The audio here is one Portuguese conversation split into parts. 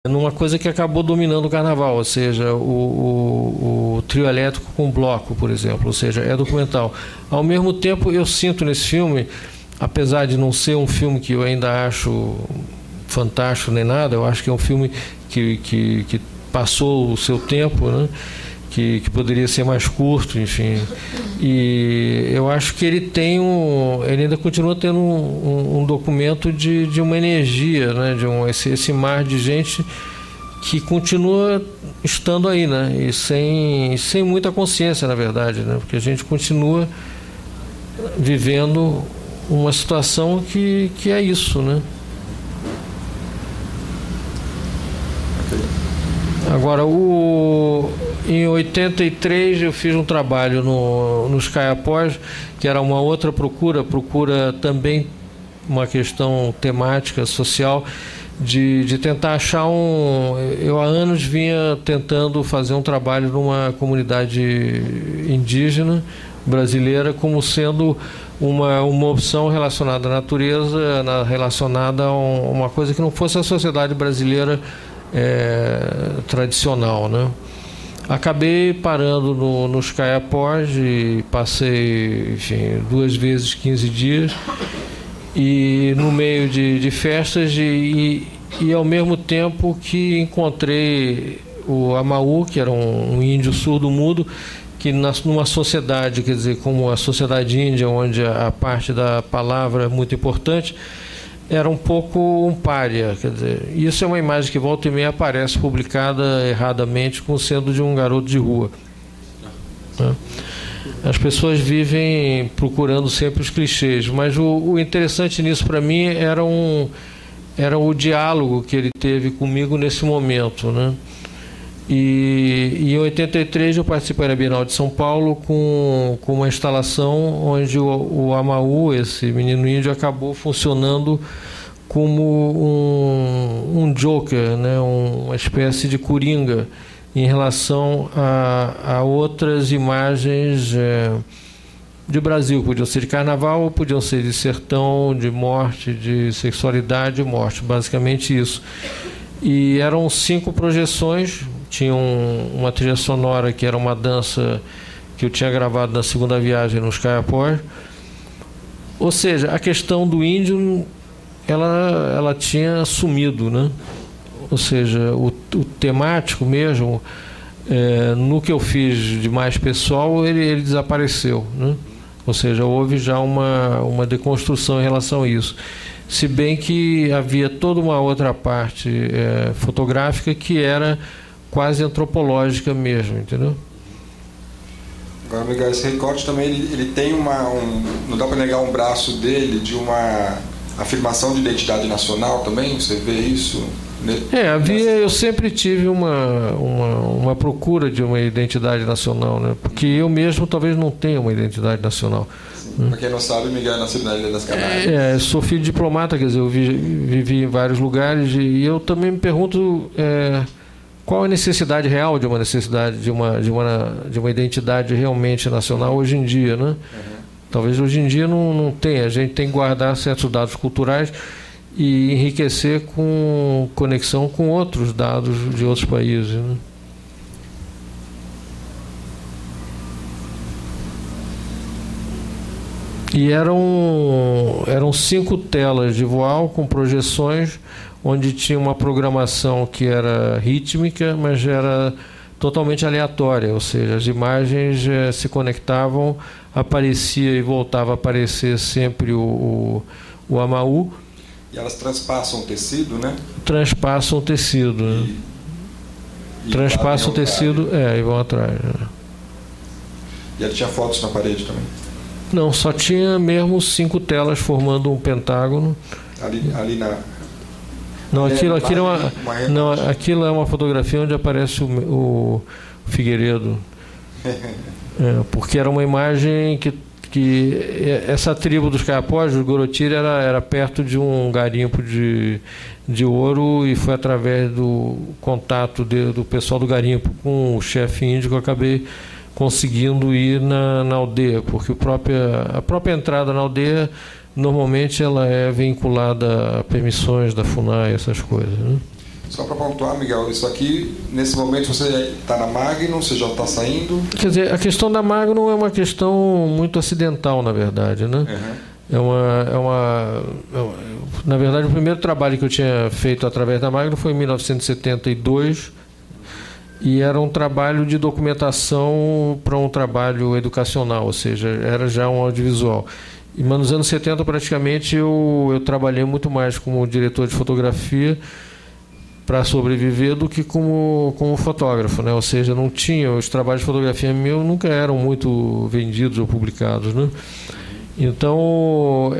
numa coisa que acabou dominando o carnaval, ou seja, o trio elétrico com bloco, por exemplo, ou seja, é documental. Ao mesmo tempo, eu sinto nesse filme, apesar de não ser um filme que eu ainda acho fantástico nem nada, eu acho que é um filme que passou o seu tempo, né? Que poderia ser mais curto, enfim. E eu acho que ele ainda continua tendo um documento de uma energia, né? Esse mar de gente que continua estando aí, né? E sem muita consciência, na verdade, né? Porque a gente continua vivendo uma situação que é isso, né? Agora, em 83 eu fiz um trabalho nos Caiapós, que era uma outra procura também uma questão temática, social, de tentar achar eu há anos vinha tentando fazer um trabalho numa comunidade indígena brasileira como sendo uma opção relacionada à natureza, relacionada a uma coisa que não fosse a sociedade brasileira tradicional, né? Acabei parando nos Caiapós e passei, enfim, 2 vezes 15 dias e no meio de festas e ao mesmo tempo que encontrei o Amaú, que era um índio surdo-mudo, que numa sociedade, quer dizer, como a sociedade índia, onde a parte da palavra é muito importante, era um pouco um pária, quer dizer, isso é uma imagem que volta e meia aparece publicada erradamente como sendo de um garoto de rua, né? As pessoas vivem procurando sempre os clichês, mas o interessante nisso para mim era o diálogo que ele teve comigo nesse momento, né? E em 83 eu participei da Bienal de São Paulo com uma instalação onde o Amaú, esse menino índio, acabou funcionando como um joker, né? Uma espécie de coringa em relação a outras imagens de Brasil. Podiam ser de carnaval, podiam ser de sertão, de morte, de sexualidade e morte, basicamente isso. E eram 5 projeções. Tinha uma trilha sonora que era uma dança que eu tinha gravado na segunda viagem nos Caiapós. Ou seja, a questão do índio, ela tinha sumido, né? Ou seja, o temático mesmo, no que eu fiz de mais pessoal, ele desapareceu, né? Ou seja, houve já uma deconstrução em relação a isso. Se bem que havia toda uma outra parte fotográfica que era quase antropológica mesmo, entendeu? Agora, Miguel, esse recorte também ele tem não dá para negar um braço dele de uma afirmação de identidade nacional também? Você vê isso? Eu sempre tive uma procura de uma identidade nacional, né? Porque eu mesmo talvez não tenha uma identidade nacional. Para quem não sabe, Miguel nasceu na Ilha das Canárias. Sou filho de diplomata, quer dizer, eu vivi em vários lugares e eu também me pergunto qual a necessidade real de uma necessidade de uma identidade realmente nacional hoje em dia, né? Uhum. Talvez hoje em dia não tenha. A gente tem que guardar certos dados culturais e enriquecer com conexão com outros dados de outros países, né? E eram 5 telas de voal com projeções, onde tinha uma programação que era rítmica, mas era totalmente aleatória, ou seja, as imagens se conectavam, aparecia e voltava a aparecer sempre o Amaú. E elas transpassam o tecido, né? Transpassam o tecido, né? Transpassam o tecido, e vão atrás. Né? E ela tinha fotos na parede também? Não, só tinha mesmo 5 telas formando um pentágono. Ali na... Não, aquilo é uma fotografia onde aparece o Figueiredo. Porque era uma imagem que essa tribo dos Caiapós, dos Gorotiri, era perto de um garimpo de ouro, e foi através do contato do pessoal do garimpo com o chefe índio que eu acabei conseguindo ir na aldeia, porque a própria entrada na aldeia normalmente ela é vinculada a permissões da FUNAI, essas coisas, né? Só para pontuar, Miguel, isso aqui, nesse momento você está na Magnum, você já está saindo? Quer dizer, a questão da Magnum é uma questão muito acidental, na verdade, né? Na verdade, o primeiro trabalho que eu tinha feito através da Magnum foi em 1972 e era um trabalho de documentação para um trabalho educacional, ou seja, era já um audiovisual. Mas nos anos 70, praticamente, eu trabalhei muito mais como diretor de fotografia para sobreviver do que como fotógrafo, né? Ou seja, não tinha, os trabalhos de fotografia meus nunca eram muito vendidos ou publicados, né? Então,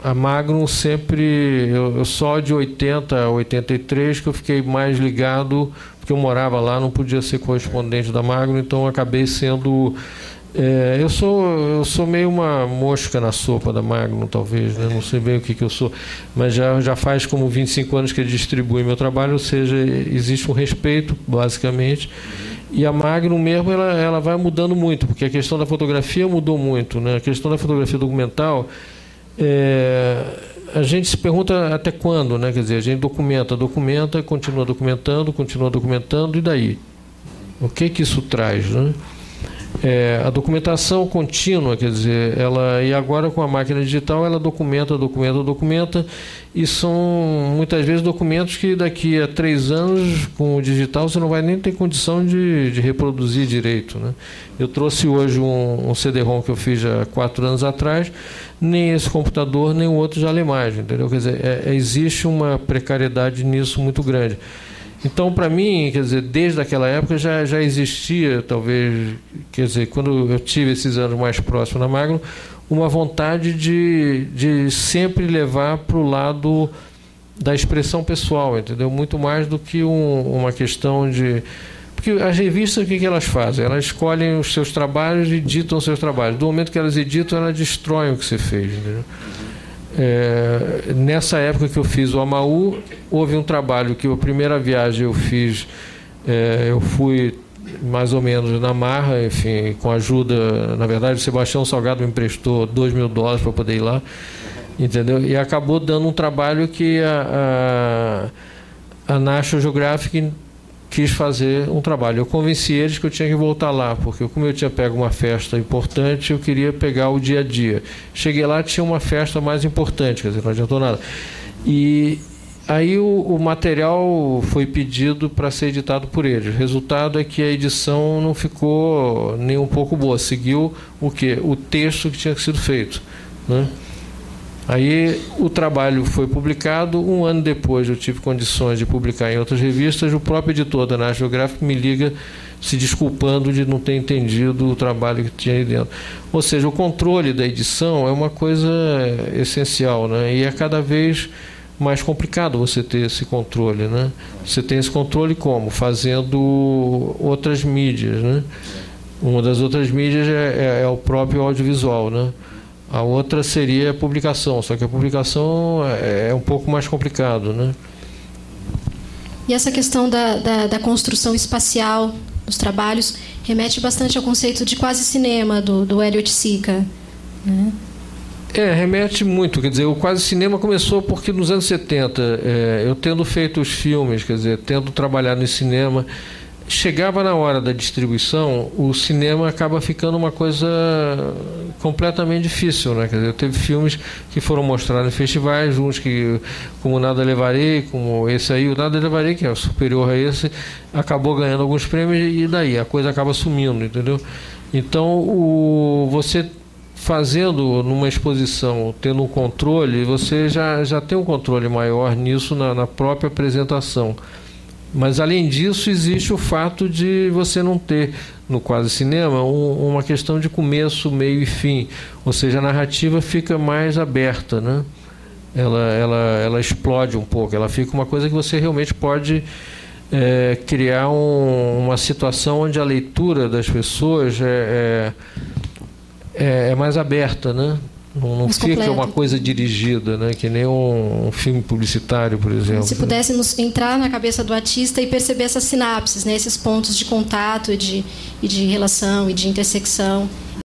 a Magnum sempre, eu só de 80 a 83 que eu fiquei mais ligado, porque eu morava lá, não podia ser correspondente da Magnum, então acabei sendo... eu sou meio uma mosca na sopa da Magnum, talvez, né? Não sei bem o que eu sou, mas já faz como 25 anos que ele distribui meu trabalho, ou seja, existe um respeito, basicamente. E a Magnum mesmo, ela vai mudando muito, porque a questão da fotografia mudou muito, né? A questão da fotografia documental, a gente se pergunta até quando, né? Quer dizer, a gente documenta, continua documentando, e daí? O que isso traz, né? A documentação contínua, quer dizer, e agora com a máquina digital ela documenta, e são muitas vezes documentos que daqui a 3 anos com o digital você não vai nem ter condição de reproduzir direito, né? Eu trouxe hoje um CD-ROM que eu fiz há 4 anos atrás, nem esse computador nem o outro já lê mais, entendeu? Quer dizer, existe uma precariedade nisso muito grande. Então, para mim, quer dizer, desde aquela época já existia, talvez, quer dizer, quando eu tive esses anos mais próximos na Magnum, uma vontade de sempre levar para o lado da expressão pessoal, entendeu? Muito mais do que uma questão de... Porque as revistas, o que elas fazem? Elas escolhem os seus trabalhos e editam os seus trabalhos. Do momento que elas editam, elas destroem o que você fez, entendeu? Nessa época que eu fiz o Amaú, houve um trabalho que a primeira viagem eu fiz, eu fui mais ou menos na marra, enfim, com a ajuda, na verdade o Sebastião Salgado me emprestou $2.000 para poder ir lá, entendeu? E acabou dando um trabalho que a National Geographic quis fazer um trabalho. Eu convenci eles que eu tinha que voltar lá, porque como eu tinha pego uma festa importante, eu queria pegar o dia a dia. Cheguei lá, tinha uma festa mais importante, quer dizer, não adiantou nada. E aí o material foi pedido para ser editado por eles. O resultado é que a edição não ficou nem um pouco boa, seguiu o quê? O texto que tinha sido feito, né? Aí o trabalho foi publicado, 1 ano depois eu tive condições de publicar em outras revistas, o próprio editor da National Geographic me liga se desculpando de não ter entendido o trabalho que tinha aí dentro. Ou seja, o controle da edição é uma coisa essencial, né? E é cada vez mais complicado você ter esse controle, né? Você tem esse controle como? Fazendo outras mídias, né? Uma das outras mídias é o próprio audiovisual, né? A outra seria a publicação, só que a publicação é um pouco mais complicado, né? E essa questão da construção espacial dos trabalhos remete bastante ao conceito de quase cinema do Elliott Sica, né? Remete muito, quer dizer, o quase cinema começou porque nos anos 70, eu tendo feito os filmes, quer dizer, tendo trabalhado em cinema, chegava na hora da distribuição, o cinema acaba ficando uma coisa completamente difícil, né? Quer dizer, teve filmes que foram mostrados em festivais, uns que, como Nada Levarei, como esse aí, o Nada Levarei, que é superior a esse, acabou ganhando alguns prêmios e daí a coisa acaba sumindo, entendeu? Então, você fazendo numa exposição, tendo um controle, você já tem um controle maior nisso na própria apresentação. Mas, além disso, existe o fato de você não ter, no quase cinema, uma questão de começo, meio e fim. Ou seja, a narrativa fica mais aberta, né? Ela explode um pouco, ela fica uma coisa que você realmente pode criar uma situação onde a leitura das pessoas é mais aberta, né? Não fica uma coisa dirigida, né? Que nem um filme publicitário, por exemplo. Se pudéssemos entrar na cabeça do artista e perceber essas sinapses, né? Esses pontos de contato e de relação e de intersecção